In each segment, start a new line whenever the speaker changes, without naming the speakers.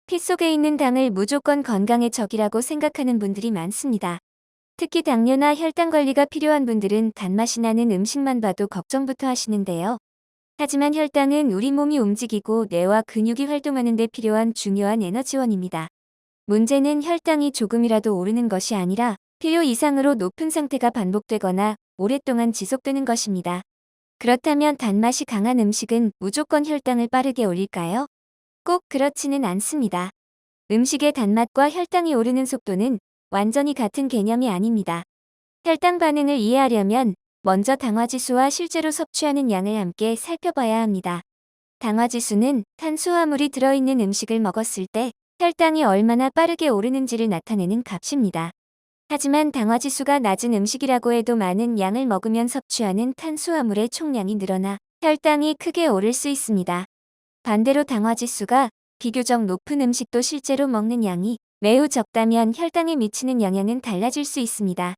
피 속에 있는 당을 무조건 건강의 적이라고 생각하는 분들이 많습니다. 특히 당뇨나 혈당 관리가 필요한 분들은 단맛이 나는 음식만 봐도 걱정부터 하시는데요. 하지만 혈당은 우리 몸이 움직이고 뇌와 근육이 활동하는 데 필요한 중요한 에너지원입니다. 문제는 혈당이 조금이라도 오르는 것이 아니라 필요 이상으로 높은 상태가 반복되거나 오랫동안 지속되는 것입니다. 그렇다면 단맛이 강한 음식은 무조건 혈당을 빠르게 올릴까요? 꼭 그렇지는 않습니다. 음식의 단맛과 혈당이 오르는 속도는 완전히 같은 개념이 아닙니다. 혈당 반응을 이해하려면 먼저 당화지수와 실제로 섭취하는 양을 함께 살펴봐야 합니다. 당화지수는 탄수화물이 들어있는 음식을 먹었을 때 혈당이 얼마나 빠르게 오르는지를 나타내는 값입니다. 하지만 당화지수가 낮은 음식이라고 해도 많은 양을 먹으면 섭취하는 탄수화물의 총량이 늘어나 혈당이 크게 오를 수 있습니다. 반대로 당화지수가 비교적 높은 음식도 실제로 먹는 양이 매우 적다면 혈당에 미치는 영향은 달라질 수 있습니다.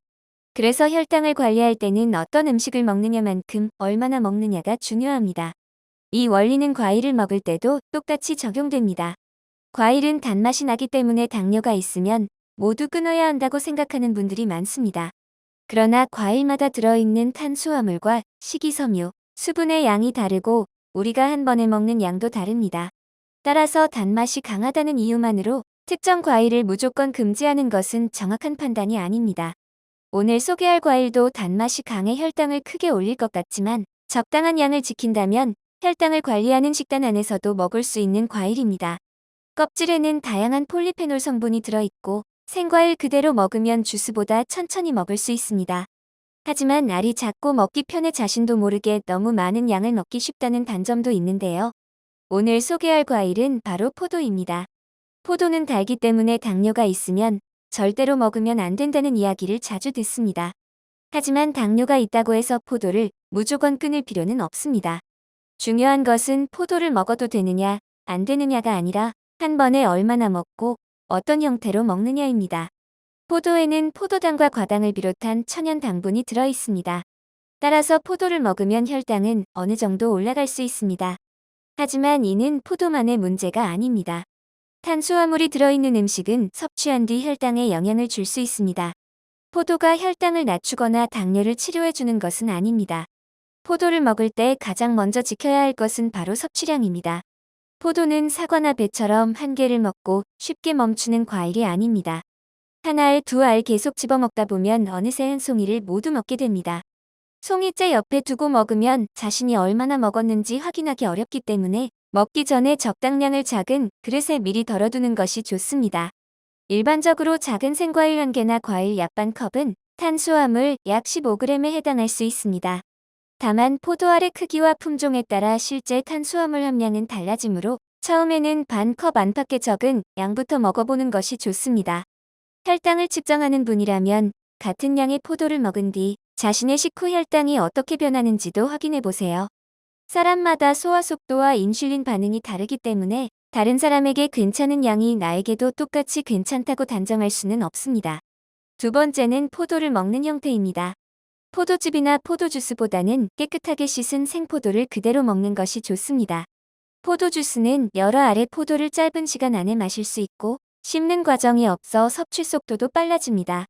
그래서 혈당을 관리할 때는 어떤 음식을 먹느냐만큼 얼마나 먹느냐가 중요합니다. 이 원리는 과일을 먹을 때도 똑같이 적용됩니다. 과일은 단맛이 나기 때문에 당뇨가 있으면 모두 끊어야 한다고 생각하는 분들이 많습니다. 그러나 과일마다 들어있는 탄수화물과 식이섬유, 수분의 양이 다르고 우리가 한 번에 먹는 양도 다릅니다. 따라서 단맛이 강하다는 이유만으로 특정 과일을 무조건 금지하는 것은 정확한 판단이 아닙니다. 오늘 소개할 과일도 단맛이 강해 혈당을 크게 올릴 것 같지만 적당한 양을 지킨다면 혈당을 관리하는 식단 안에서도 먹을 수 있는 과일입니다. 껍질에는 다양한 폴리페놀 성분이 들어있고 생과일 그대로 먹으면 주스보다 천천히 먹을 수 있습니다. 하지만 알이 작고 먹기 편해 자신도 모르게 너무 많은 양을 먹기 쉽다는 단점도 있는데요. 오늘 소개할 과일은 바로 포도입니다. 포도는 달기 때문에 당뇨가 있으면 절대로 먹으면 안 된다는 이야기를 자주 듣습니다. 하지만 당뇨가 있다고 해서 포도를 무조건 끊을 필요는 없습니다. 중요한 것은 포도를 먹어도 되느냐, 안 되느냐가 아니라 한 번에 얼마나 먹고 어떤 형태로 먹느냐입니다. 포도에는 포도당과 과당을 비롯한 천연 당분이 들어 있습니다. 따라서 포도를 먹으면 혈당은 어느 정도 올라갈 수 있습니다. 하지만 이는 포도만의 문제가 아닙니다. 탄수화물이 들어있는 음식은 섭취한 뒤 혈당에 영향을 줄 수 있습니다. 포도가 혈당을 낮추거나 당뇨를 치료해주는 것은 아닙니다. 포도를 먹을 때 가장 먼저 지켜야 할 것은 바로 섭취량입니다. 포도는 사과나 배처럼 한 개를 먹고 쉽게 멈추는 과일이 아닙니다. 하나에 두 알 계속 집어먹다 보면 어느새 한 송이를 모두 먹게 됩니다. 송이째 옆에 두고 먹으면 자신이 얼마나 먹었는지 확인하기 어렵기 때문에 먹기 전에 적당량을 작은 그릇에 미리 덜어두는 것이 좋습니다. 일반적으로 작은 생과일 1개나 과일 약 반 컵은 탄수화물 약 15g에 해당할 수 있습니다. 다만 포도알의 크기와 품종에 따라 실제 탄수화물 함량은 달라지므로 처음에는 반 컵 안팎의 적은 양부터 먹어보는 것이 좋습니다. 혈당을 측정하는 분이라면 같은 양의 포도를 먹은 뒤 자신의 식후 혈당이 어떻게 변하는지도 확인해 보세요. 사람마다 소화 속도와 인슐린 반응이 다르기 때문에 다른 사람에게 괜찮은 양이 나에게도 똑같이 괜찮다고 단정할 수는 없습니다. 두 번째는 포도를 먹는 형태입니다. 포도즙이나 포도주스보다는 깨끗하게 씻은 생포도를 그대로 먹는 것이 좋습니다. 포도주스는 여러 알의 포도를 짧은 시간 안에 마실 수 있고 씹는 과정이 없어 섭취 속도도 빨라집니다.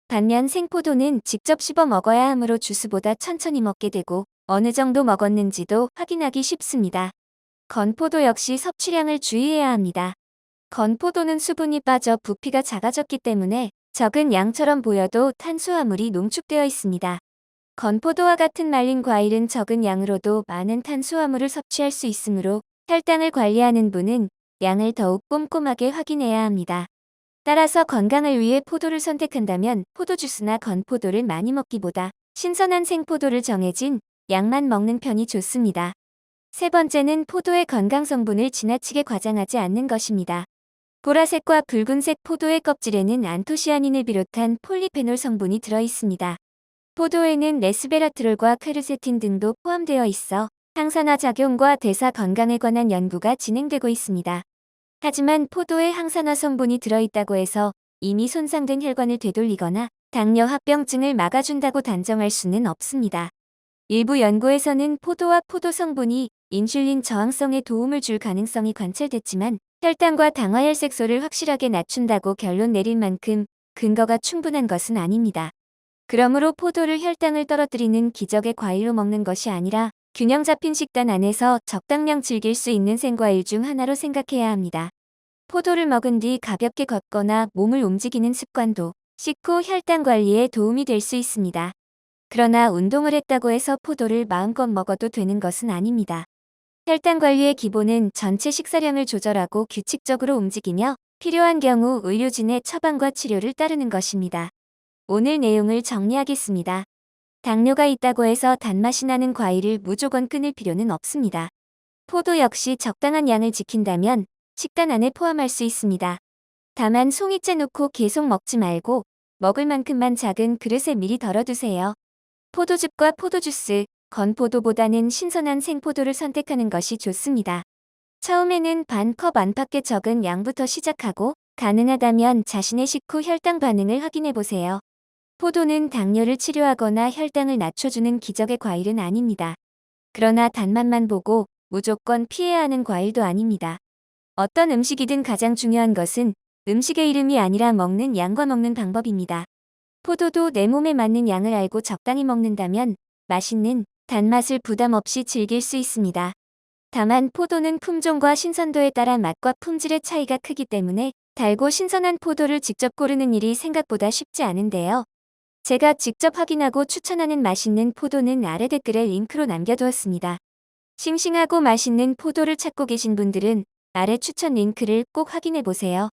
반면 생포도는 직접 씹어 먹어야 하므로 주스보다 천천히 먹게 되고 어느 정도 먹었는지도 확인하기 쉽습니다. 건포도 역시 섭취량을 주의해야 합니다. 건포도는 수분이 빠져 부피가 작아졌기 때문에 적은 양처럼 보여도 탄수화물이 농축되어 있습니다. 건포도와 같은 말린 과일은 적은 양으로도 많은 탄수화물을 섭취할 수 있으므로 혈당을 관리하는 분은 양을 더욱 꼼꼼하게 확인해야 합니다. 따라서 건강을 위해 포도를 선택한다면 포도주스나 건포도를 많이 먹기보다 신선한 생포도를 정해진 양만 먹는 편이 좋습니다. 세 번째는 포도의 건강 성분을 지나치게 과장하지 않는 것입니다. 보라색과 붉은색 포도의 껍질에는 안토시아닌을 비롯한 폴리페놀 성분이 들어 있습니다. 포도에는 레스베라트롤과 퀘르세틴 등도 포함되어 있어 항산화 작용과 대사 건강에 관한 연구가 진행되고 있습니다. 하지만 포도에 항산화 성분이 들어있다고 해서 이미 손상된 혈관을 되돌리거나 당뇨 합병증을 막아준다고 단정할 수는 없습니다. 일부 연구에서는 포도와 포도 성분이 인슐린 저항성에 도움을 줄 가능성이 관찰됐지만 혈당과 당화혈색소를 확실하게 낮춘다고 결론 내릴 만큼 근거가 충분한 것은 아닙니다. 그러므로 포도를 혈당을 떨어뜨리는 기적의 과일로 먹는 것이 아니라 균형 잡힌 식단 안에서 적당량 즐길 수 있는 생과일 중 하나로 생각해야 합니다. 포도를 먹은 뒤 가볍게 걷거나 몸을 움직이는 습관도 식후 혈당 관리에 도움이 될 수 있습니다. 그러나 운동을 했다고 해서 포도를 마음껏 먹어도 되는 것은 아닙니다. 혈당 관리의 기본은 전체 식사량을 조절하고 규칙적으로 움직이며 필요한 경우 의료진의 처방과 치료를 따르는 것입니다. 오늘 내용을 정리하겠습니다. 당뇨가 있다고 해서 단맛이 나는 과일을 무조건 끊을 필요는 없습니다. 포도 역시 적당한 양을 지킨다면 식단 안에 포함할 수 있습니다. 다만 송이째 놓고 계속 먹지 말고 먹을 만큼만 작은 그릇에 미리 덜어두세요. 포도즙과 포도주스, 건포도보다는 신선한 생포도를 선택하는 것이 좋습니다. 처음에는 반 컵 안팎의 적은 양부터 시작하고 가능하다면 자신의 식후 혈당 반응을 확인해 보세요. 포도는 당뇨를 치료하거나 혈당을 낮춰주는 기적의 과일은 아닙니다. 그러나 단맛만 보고 무조건 피해야 하는 과일도 아닙니다. 어떤 음식이든 가장 중요한 것은 음식의 이름이 아니라 먹는 양과 먹는 방법입니다. 포도도 내 몸에 맞는 양을 알고 적당히 먹는다면 맛있는 단맛을 부담 없이 즐길 수 있습니다. 다만 포도는 품종과 신선도에 따라 맛과 품질의 차이가 크기 때문에 달고 신선한 포도를 직접 고르는 일이 생각보다 쉽지 않은데요. 제가 직접 확인하고 추천하는 맛있는 포도는 아래 댓글에 링크로 남겨두었습니다. 싱싱하고 맛있는 포도를 찾고 계신 분들은 아래 추천 링크를 꼭 확인해 보세요.